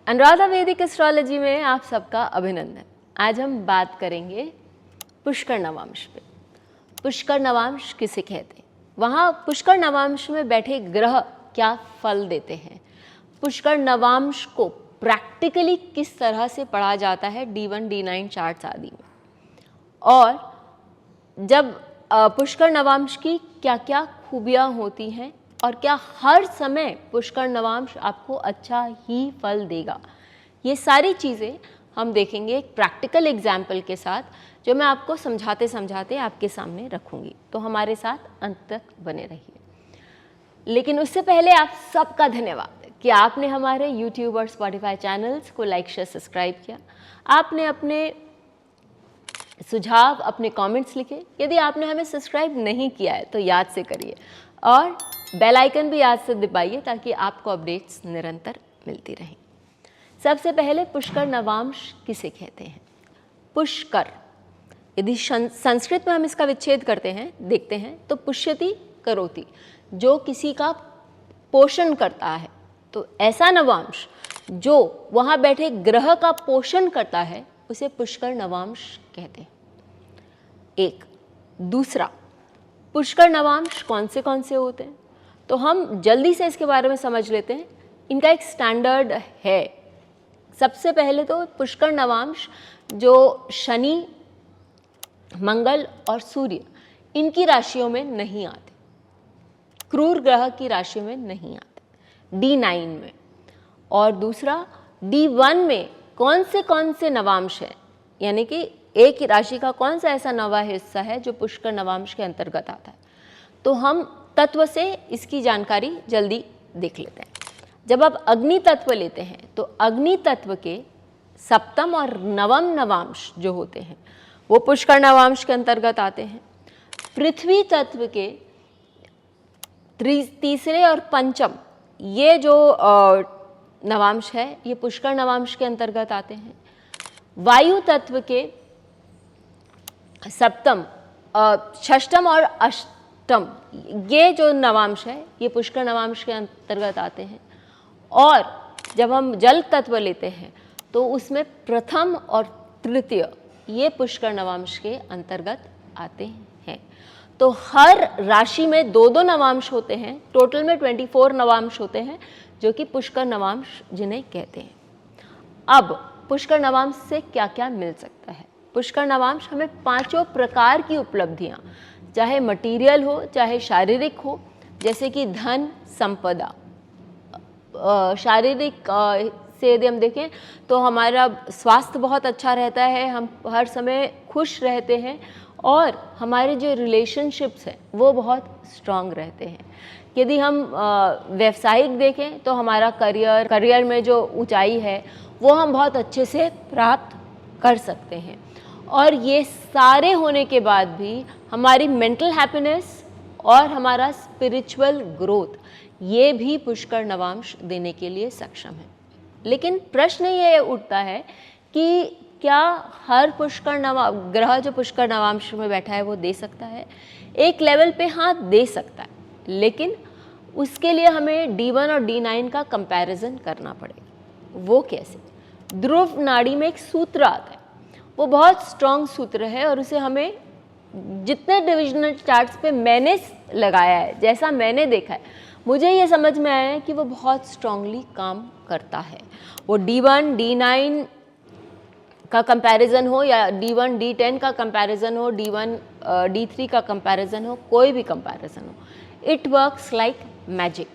अनुराधा वैदिक एस्ट्रोलॉजी में आप सबका अभिनंदन। आज हम बात करेंगे पुष्कर नवांश पे। पुष्कर नवांश किसे कहते हैं, वहाँ पुष्कर नवांश में बैठे ग्रह क्या फल देते हैं, पुष्कर नवांश को प्रैक्टिकली किस तरह से पढ़ा जाता है D1 D9 चार्ट्स आदि में, और जब पुष्कर नवांश की क्या क्या खूबियाँ होती हैं और क्या हर समय पुष्कर नवांश आपको अच्छा ही फल देगा, ये सारी चीज़ें हम देखेंगे एक प्रैक्टिकल एग्जाम्पल के साथ, जो मैं आपको समझाते समझाते आपके सामने रखूँगी। तो हमारे साथ अंत तक बने रहिए। लेकिन उससे पहले आप सबका धन्यवाद कि आपने हमारे YouTube और Spotify चैनल्स को लाइक शेयर सब्सक्राइब किया। आपने अपने सुझाव, अपने कमेंट्स लिखे। यदि आपने हमें सब्सक्राइब नहीं किया है तो याद से करिए, और बेल आइकन भी याद से दबाइए ताकि आपको अपडेट्स निरंतर मिलती रहें। सबसे पहले पुष्कर नवांश किसे कहते हैं। पुष्कर, यदि संस्कृत में हम इसका विच्छेद करते हैं, देखते हैं तो पुष्यति करोति, जो किसी का पोषण करता है। तो ऐसा नवांश जो वहाँ बैठे ग्रह का पोषण करता है उसे पुष्कर नवांश कहते हैं। एक दूसरा, पुष्कर नवांश कौन से होते हैं, तो हम जल्दी से इसके बारे में समझ लेते हैं। इनका एक स्टैंडर्ड है। सबसे पहले तो पुष्कर नवांश जो शनि, मंगल और सूर्य, इनकी राशियों में नहीं आते, क्रूर ग्रह की राशियों में नहीं आते, D9 में। और दूसरा, D1 में कौन से नवांश हैं, यानी कि एक ही राशि का कौन सा ऐसा नवा हिस्सा है जो पुष्कर नवांश के अंतर्गत आता है। तो हम तत्व से इसकी जानकारी जल्दी देख लेते हैं। जब आप अग्नि तत्व लेते हैं तो अग्नि तत्व के सप्तम और नवम नवांश जो होते हैं वो पुष्कर नवांश के अंतर्गत आते हैं। पृथ्वी तत्व के तीसरे और पंचम, ये जो नवांश है ये पुष्कर नवांश के अंतर्गत आते हैं। वायु तत्व के सप्तम, षष्टम और अष्टम, ये जो नवांश है ये पुष्कर नवांश के अंतर्गत आते हैं। और जब हम जल तत्व लेते हैं तो उसमें प्रथम और तृतीय, ये पुष्कर नवांश के अंतर्गत आते हैं। तो हर राशि में दो दो नवांश होते हैं, टोटल में 24 नवांश होते हैं जो कि पुष्कर नवांश जिन्हें कहते हैं। अब पुष्कर नवांश से क्या क्या मिल सकता है। पुष्कर नवांश हमें पांचों प्रकार की उपलब्धियां, चाहे मटेरियल हो चाहे शारीरिक हो, जैसे कि धन संपदा। शारीरिक से यदि हम देखें तो हमारा स्वास्थ्य बहुत अच्छा रहता है, हम हर समय खुश रहते हैं, और हमारे जो रिलेशनशिप्स हैं वो बहुत स्ट्रांग रहते हैं। यदि हम व्यावसायिक देखें तो हमारा करियर में जो ऊंचाई है वो हम बहुत अच्छे से प्राप्त कर सकते हैं। और ये सारे होने के बाद भी हमारी मेंटल हैप्पीनेस और हमारा स्पिरिचुअल ग्रोथ, ये भी पुष्कर नवांश देने के लिए सक्षम है। लेकिन प्रश्न ये उठता है कि क्या हर पुष्कर ग्रह जो पुष्कर नवांश में बैठा है वो दे सकता है। एक लेवल पे हाँ दे सकता है, लेकिन उसके लिए हमें D1 और D9 का कंपैरिजन करना पड़ेगा। वो कैसे? ध्रुव नाड़ी में एक सूत्र आता है, वो बहुत स्ट्रॉन्ग सूत्र है, और उसे हमें जितने डिविजनल चार्ट्स पे मैंने लगाया है, जैसा मैंने देखा है, मुझे ये समझ में आया है कि वो बहुत स्ट्रांगली काम करता है। वो D1 D9 का कंपैरिजन हो या D1 D10 का कंपैरिजन हो, D1 D3 का कंपैरिजन हो, कोई भी कंपैरिजन हो, इट वर्क्स लाइक मैजिक।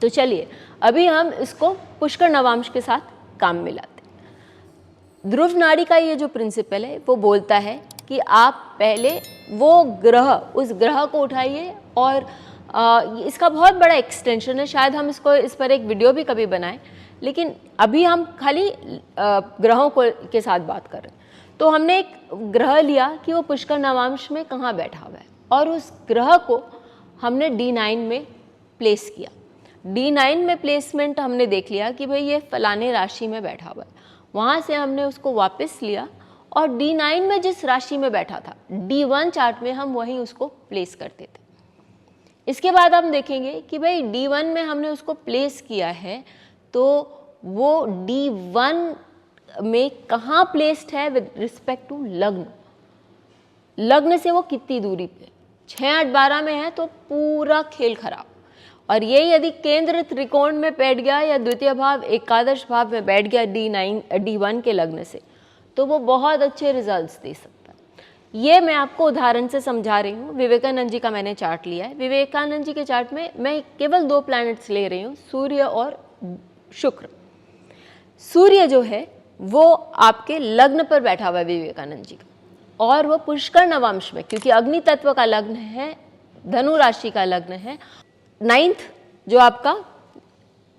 तो चलिए अभी हम इसको पुष्कर नवांश के साथ काम मिलाते हैं। ध्रुव नाड़ी का ये जो प्रिंसिपल है वो बोलता है कि आप पहले वो ग्रह, उस ग्रह को उठाइए, और इसका बहुत बड़ा एक्सटेंशन है, शायद हम इस पर एक वीडियो भी कभी बनाएं, लेकिन अभी हम खाली ग्रहों के साथ बात कर रहे हैं। तो हमने एक ग्रह लिया कि वो पुष्कर नवांश में कहाँ बैठा हुआ है, और उस ग्रह को हमने D9 में प्लेस किया। D9 में प्लेसमेंट हमने देख लिया कि भाई ये फलाने राशि में बैठा हुआ है, वहाँ से हमने उसको वापस लिया और D9 में जिस राशि में बैठा था D1 चार्ट में हम वहीं उसको प्लेस करते थे। इसके बाद हम देखेंगे कि भाई D1 में हमने उसको प्लेस किया है तो वो D1 में कहाँ प्लेस्ड है विद रिस्पेक्ट टू लग्न, लग्न से वो कितनी दूरी पे, 6, 8, 12 में है तो पूरा खेल खराब। और ये यदि केंद्र त्रिकोण में बैठ गया या द्वितीय भाव एकादश भाव में बैठ गया D1 के लग्न से, तो वो बहुत अच्छे रिजल्ट्स दे सकता है। ये मैं आपको उदाहरण से समझा रही हूँ। विवेकानंद जी का मैंने चार्ट लिया है। विवेकानंद जी के चार्ट में मैं केवल 2 प्लैनेट्स ले रही हूँ, सूर्य और शुक्र। सूर्य जो है वो आपके लग्न पर बैठा हुआ है विवेकानंद जी का, और वो पुष्कर नवांश में, क्योंकि अग्नि तत्व का लग्न है, धनु राशि का लग्न है, 9th जो आपका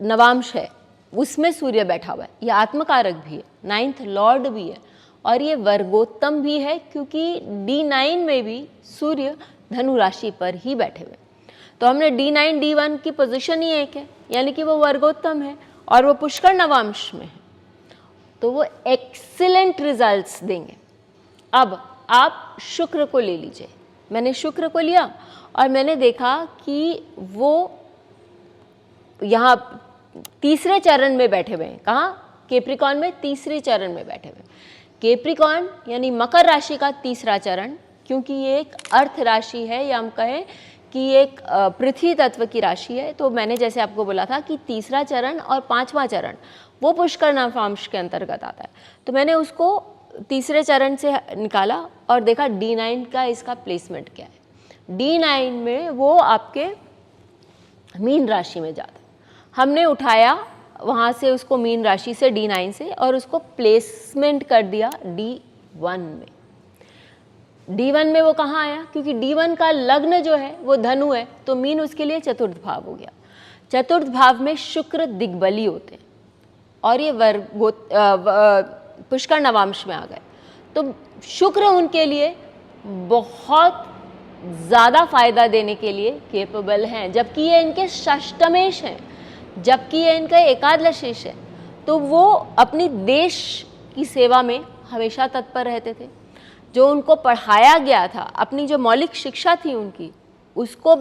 नवांश है उसमें सूर्य बैठा हुआ है। ये आत्मकारक भी है, 9th लॉर्ड भी है, और ये वर्गोत्तम भी है, क्योंकि D9 में भी सूर्य धनु राशि पर ही बैठे हुए। तो हमने D9 D1 की पोजीशन ही एक है, यानी कि वो वर्गोत्तम है और वो पुष्कर नवांश में है, तो वो एक्सीलेंट रिजल्ट्स देंगे। अब आप शुक्र को ले लीजिए। मैंने शुक्र को लिया और मैंने देखा कि वो यहाँ तीसरे चरण में बैठे हुए हैं। कहाँ? कैप्रिकॉर्न में तीसरे चरण में बैठे हुए हैं। कैप्रिकॉर्न यानी मकर राशि का तीसरा चरण, क्योंकि ये एक अर्थ राशि है, या हम कहें कि एक पृथ्वी तत्व की राशि है। तो मैंने जैसे आपको बोला था कि तीसरा चरण और 5वां चरण वो पुष्कर नवांश के अंतर्गत आता है। तो मैंने उसको तीसरे चरण से निकाला और देखा D9 का इसका प्लेसमेंट क्या है। D9 में वो आपके मीन राशि में जाता है। हमने उठाया वहाँ से उसको मीन राशि से D9 से और उसको प्लेसमेंट कर दिया D1 में। D1 में वो कहाँ आया? क्योंकि D1 का लग्न जो है वो धनु है, तो मीन उसके लिए चतुर्थ भाव हो गया। चतुर्थ भाव में शुक्र दिग्बली होते हैं और ये पुष्कर नवांश में आ गए, तो शुक्र उनके लिए बहुत ज़्यादा फायदा देने के लिए केपेबल हैं, जबकि ये इनके षष्टमेश हैं, जबकि ये इनका एकादशेश है। तो वो अपनी देश की सेवा में हमेशा तत्पर रहते थे। जो उनको पढ़ाया गया था, अपनी जो मौलिक शिक्षा थी उनकी, उसको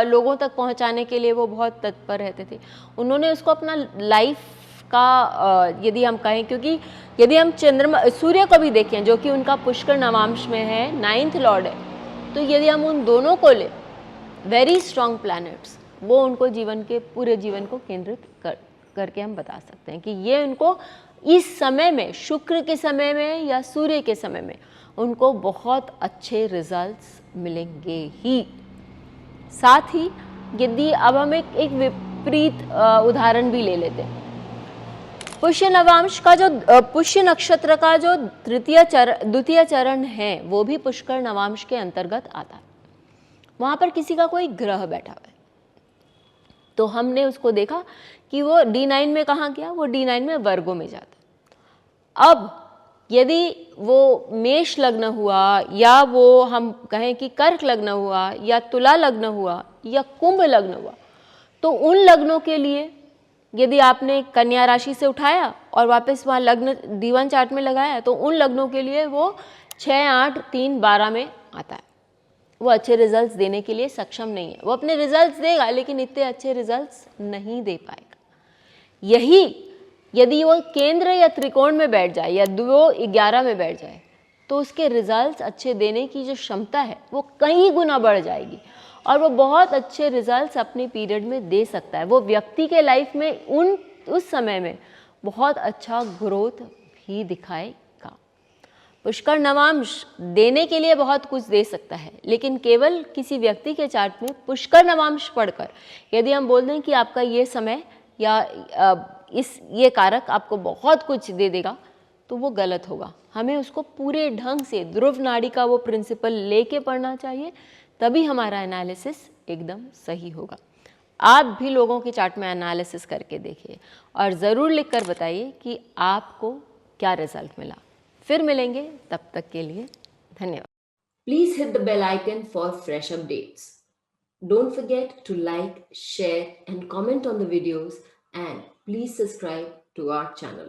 लोगों तक पहुंचाने के लिए वो बहुत तत्पर रहते थे। उन्होंने उसको अपना लाइफ का यदि हम कहें, क्योंकि यदि हम चंद्रमा सूर्य को भी देखें जो कि उनका पुष्कर नवांश में है, 9th लॉर्ड है, तो यदि हम उन दोनों को ले, वेरी स्ट्रॉन्ग प्लैनेट्स, वो उनको जीवन के पूरे जीवन को केंद्रित करके हम बता सकते हैं कि ये उनको इस समय में, शुक्र के समय में या सूर्य के समय में, उनको बहुत अच्छे रिजल्ट्स मिलेंगे ही। साथ ही यदि अब हम एक विपरीत उदाहरण भी ले लेते हैं। पुष्य नवांश का जो पुष्य नक्षत्र का जो द्वितीय चरण है, वो भी पुष्कर नवांश के अंतर्गत आता है। वहाँ पर किसी का कोई ग्रह बैठा हुआ है, तो हमने उसको देखा कि वो D9 में कहाँ गया? वो D9 में वर्गों में जाता है। अब यदि वो मेष लग्न हुआ, या वो हम कहें कि कर्क लग्न हुआ, या तुला लग्न हुआ, या कुंभ लग्न हुआ, तो उन लग्नों के लिए यदि आपने कन्या राशि से उठाया और वापस वहाँ लग्न D1 चार्ट में लगाया, तो उन लग्नों के लिए वो 6, 8, 3, 12 में आता है। वो अच्छे रिजल्ट्स देने के लिए सक्षम नहीं है। वो अपने रिजल्ट्स देगा, लेकिन इतने अच्छे रिजल्ट्स नहीं दे पाएगा। यही यदि वो केंद्र या त्रिकोण में बैठ जाए या 2-11 में बैठ जाए, तो उसके रिजल्ट्स अच्छे देने की जो क्षमता है वो कई गुना बढ़ जाएगी, और वो बहुत अच्छे रिजल्ट्स अपने पीरियड में दे सकता है। वो व्यक्ति के लाइफ में उस समय में बहुत अच्छा ग्रोथ भी दिखाएगा। पुष्कर नवांश देने के लिए बहुत कुछ दे सकता है, लेकिन केवल किसी व्यक्ति के चार्ट में पुष्कर नवांश पढ़कर यदि हम बोल दें कि आपका ये समय या ये कारक आपको बहुत कुछ दे देगा, तो वो गलत होगा। हमें उसको पूरे ढंग से ध्रुव नाड़ी का वो प्रिंसिपल लेके पढ़ना चाहिए, तभी हमारा एनालिसिस एकदम सही होगा। आप भी लोगों के चार्ट में एनालिसिस करके देखिए और ज़रूर लिखकर बताइए कि आपको क्या रिजल्ट मिला। फिर मिलेंगे, तब तक के लिए धन्यवाद। Please hit the bell icon for fresh updates. Don't forget to like, share and comment on the videos, and please subscribe to our channel.